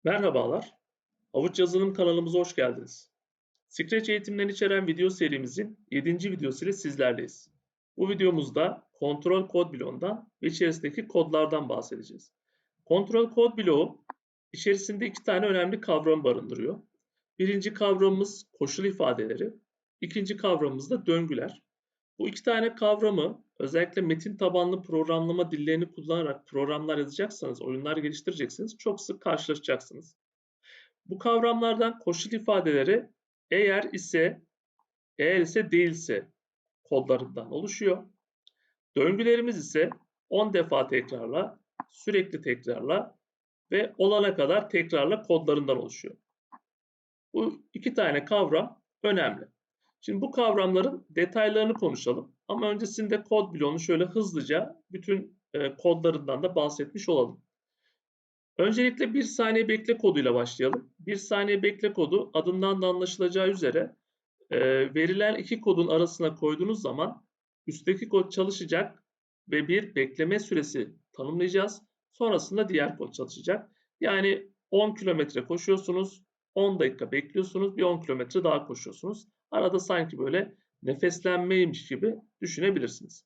Merhabalar, Havuç Yazılım kanalımıza hoş geldiniz. Scratch eğitimlerini içeren video serimizin 7. videosu ile sizlerleyiz. Bu videomuzda kontrol kod bloğundan ve içerisindeki kodlardan bahsedeceğiz. Kontrol kod bloğu içerisinde iki tane önemli kavram barındırıyor. Birinci kavramımız koşul ifadeleri, ikinci kavramımız da döngüler. Bu iki tane kavramı özellikle metin tabanlı programlama dillerini kullanarak programlar yazacaksanız, oyunlar geliştireceksiniz, çok sık karşılaşacaksınız. Bu kavramlardan koşul ifadeleri eğer ise, eğer ise değilse kodlarından oluşuyor. Döngülerimiz ise 10 defa tekrarla, sürekli tekrarla ve olana kadar tekrarla kodlarından oluşuyor. Bu iki tane kavram önemli. Şimdi bu kavramların detaylarını konuşalım. Ama öncesinde kod bloğunu şöyle hızlıca bütün kodlarından da bahsetmiş olalım. Öncelikle 1 saniye bekle koduyla başlayalım. 1 saniye bekle kodu adından da anlaşılacağı üzere verilen iki kodun arasına koyduğunuz zaman üstteki kod çalışacak ve bir bekleme süresi tanımlayacağız. Sonrasında diğer kod çalışacak. Yani 10 kilometre koşuyorsunuz, 10 dakika bekliyorsunuz, bir 10 kilometre daha koşuyorsunuz. Arada sanki böyle nefeslenmeymiş gibi düşünebilirsiniz.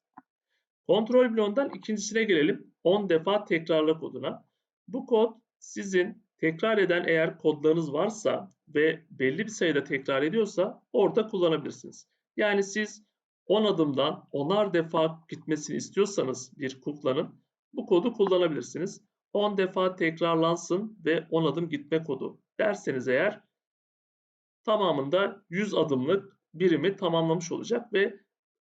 Kontrol bloğundan ikincisine gelelim. 10 defa tekrarla koduna. Bu kod sizin tekrar eden eğer kodlarınız varsa ve belli bir sayıda tekrar ediyorsa orada kullanabilirsiniz. Yani siz 10 adımdan 10'ar defa gitmesini istiyorsanız bir kuklanın bu kodu kullanabilirsiniz. 10 defa tekrarlansın ve 10 adım gitme kodu derseniz eğer tamamında 100 adımlık birimi tamamlamış olacak ve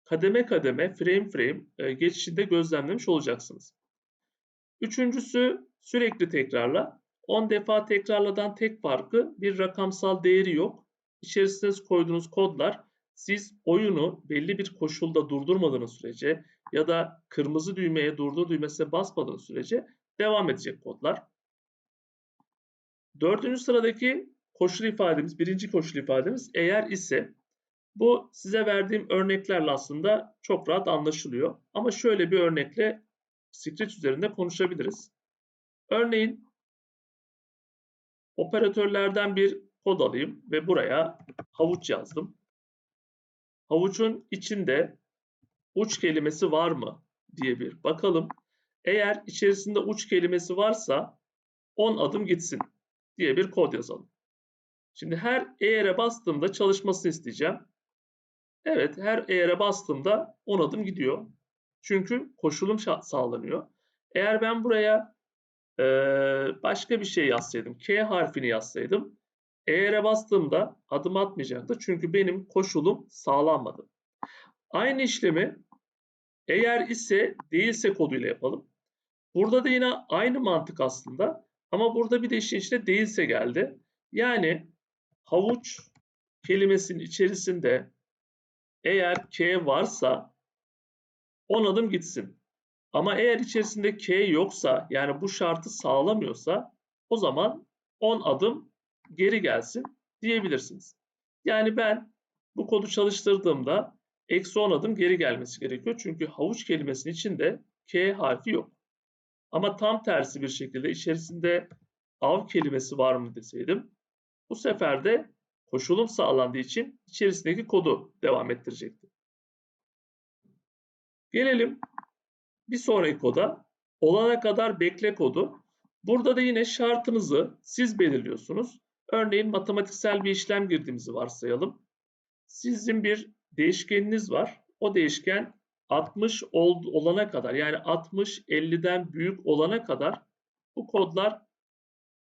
kademe kademe, frame frame geçişinde gözlemlemiş olacaksınız. Üçüncüsü sürekli tekrarla. 10 defa tekrarladan tek farkı bir rakamsal değeri yok. İçerisine koyduğunuz kodlar siz oyunu belli bir koşulda durdurmadığınız sürece ya da kırmızı düğmeye durdur düğmesine basmadığınız sürece devam edecek kodlar. Dördüncü sıradaki koşul ifademiz, birinci koşul ifademiz eğer ise bu size verdiğim örneklerle aslında çok rahat anlaşılıyor. Ama şöyle bir örnekle Scratch üzerinde konuşabiliriz. Örneğin operatörlerden bir kod alayım ve buraya havuç yazdım. Havuçun içinde uç kelimesi var mı diye bir bakalım. Eğer içerisinde uç kelimesi varsa 10 adım gitsin diye bir kod yazalım. Şimdi her eğer'e bastığımda çalışmasını isteyeceğim. Evet, her eğer'e bastığımda 10 adım gidiyor. Çünkü koşulum sağlanıyor. Eğer ben buraya başka bir şey yazsaydım, K harfini yazsaydım, eğer'e bastığımda adım atmayacaktı. Çünkü benim koşulum sağlanmadı. Aynı işlemi eğer ise değilse koduyla yapalım. Burada da yine aynı mantık aslında. Ama burada bir de işin içine değilse geldi. Yani havuç kelimesinin içerisinde eğer K varsa 10 adım gitsin. Ama eğer içerisinde K yoksa yani bu şartı sağlamıyorsa o zaman 10 adım geri gelsin diyebilirsiniz. Yani ben bu kodu çalıştırdığımda eksi 10 adım geri gelmesi gerekiyor. Çünkü havuç kelimesinin içinde K harfi yok. Ama tam tersi bir şekilde içerisinde av kelimesi var mı deseydim bu sefer de koşulum sağlandığı için içerisindeki kodu devam ettirecektim. Gelelim bir sonraki koda olana kadar bekle kodu. Burada da yine şartınızı siz belirliyorsunuz. Örneğin matematiksel bir işlem girdiğimizi varsayalım. Sizin bir değişkeniniz var. O değişken 60 olana kadar yani 60 50'den büyük olana kadar bu kodlar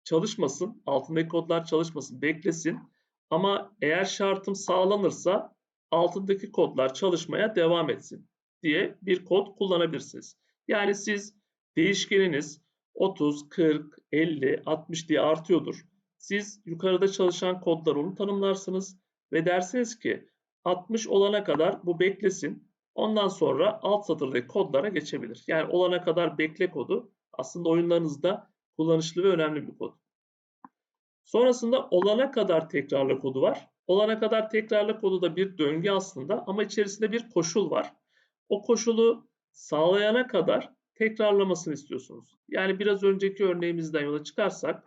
çalışmasın. Altındaki kodlar çalışmasın, beklesin. Ama eğer şartım sağlanırsa altındaki kodlar çalışmaya devam etsin diye bir kod kullanabilirsiniz. Yani siz değişkeniniz 30, 40, 50, 60 diye artıyordur. Siz yukarıda çalışan kodlar onu tanımlarsınız ve dersiniz ki 60 olana kadar bu beklesin. Ondan sonra alt satırdaki kodlara geçebilir. Yani olana kadar bekle kodu aslında oyunlarınızda kullanışlı ve önemli bir kod. Sonrasında olana kadar tekrarla kodu var. Olana kadar tekrarla kodu da bir döngü aslında ama içerisinde bir koşul var. O koşulu sağlayana kadar tekrarlamasını istiyorsunuz. Yani biraz önceki örneğimizden yola çıkarsak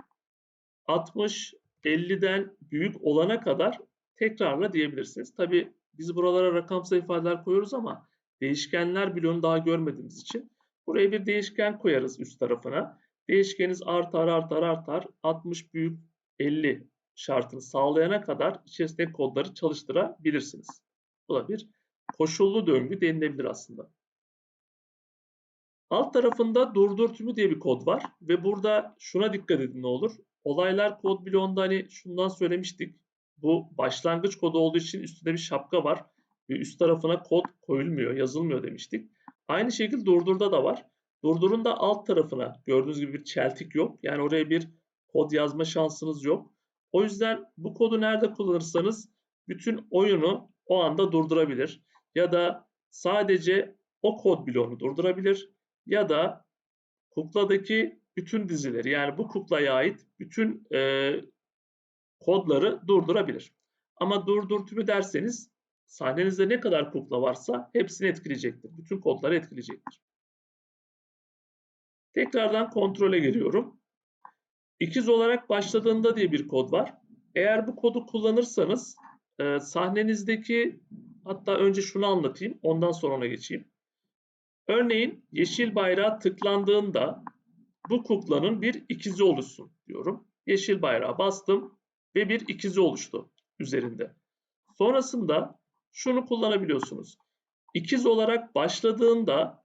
60 50'den büyük olana kadar tekrarla diyebilirsiniz. Tabi biz buralara rakamsal ifadeler koyuyoruz ama değişkenler bloğunu daha görmediğimiz için buraya bir değişken koyarız üst tarafına. Değişkeniniz artar 60 büyük 50 şartını sağlayana kadar içerisindeki kodları çalıştırabilirsiniz. Bu da bir koşullu döngü denilebilir aslında. Alt tarafında durdur tümü diye bir kod var ve burada şuna dikkat edin ne olur. Olaylar kod bloğunda hani şundan söylemiştik. Bu başlangıç kodu olduğu için üstünde bir şapka var ve üst tarafına kod koyulmuyor, yazılmıyor demiştik. Aynı şekilde durdurda da var. Durdurun da alt tarafına gördüğünüz gibi bir çeltik yok. Yani oraya bir kod yazma şansınız yok. O yüzden bu kodu nerede kullanırsanız bütün oyunu o anda durdurabilir. Ya da sadece o kod bloğunu durdurabilir. Ya da kukladaki bütün dizileri yani bu kuklaya ait bütün kodları durdurabilir. Ama durdur tümü derseniz sahnenizde ne kadar kukla varsa hepsini etkileyecektir. Bütün kodları etkileyecektir. Tekrardan kontrole giriyorum. İkiz olarak başladığında diye bir kod var. Eğer bu kodu kullanırsanız sahnenizdeki, hatta önce şunu anlatayım ondan sonra ona geçeyim. Örneğin yeşil bayrağı tıklandığında bu kuklanın bir ikizi oluşsun diyorum. Yeşil bayrağı bastım ve bir ikizi oluştu üzerinde. Sonrasında şunu kullanabiliyorsunuz. İkiz olarak başladığında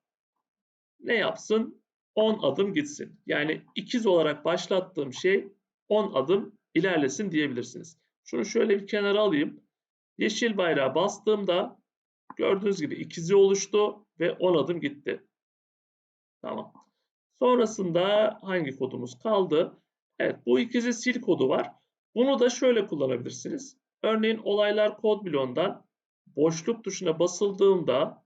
ne yapsın? 10 adım gitsin. Yani ikiz olarak başlattığım şey 10 adım ilerlesin diyebilirsiniz. Şunu şöyle bir kenara alayım. Yeşil bayrağı bastığımda gördüğünüz gibi ikizi oluştu ve 10 adım gitti. Tamam. Sonrasında hangi kodumuz kaldı? Evet, bu ikizi sil kodu var. Bunu da şöyle kullanabilirsiniz. Örneğin olaylar kod bloğundan boşluk tuşuna basıldığında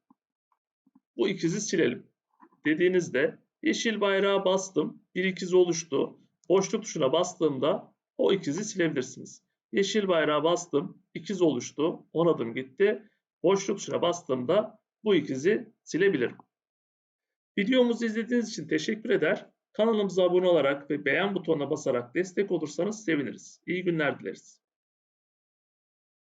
bu ikizi silelim dediğinizde yeşil bayrağı bastım, bir ikizi oluştu. Boşluk tuşuna bastığımda o ikizi silebilirsiniz. Yeşil bayrağı bastım, ikiz oluştu, 10 adım gitti. Boşluk tuşuna bastığımda bu ikizi silebilirim. Videomuzu izlediğiniz için teşekkür eder. Kanalımıza abone olarak ve beğen butonuna basarak destek olursanız seviniriz. İyi günler dileriz.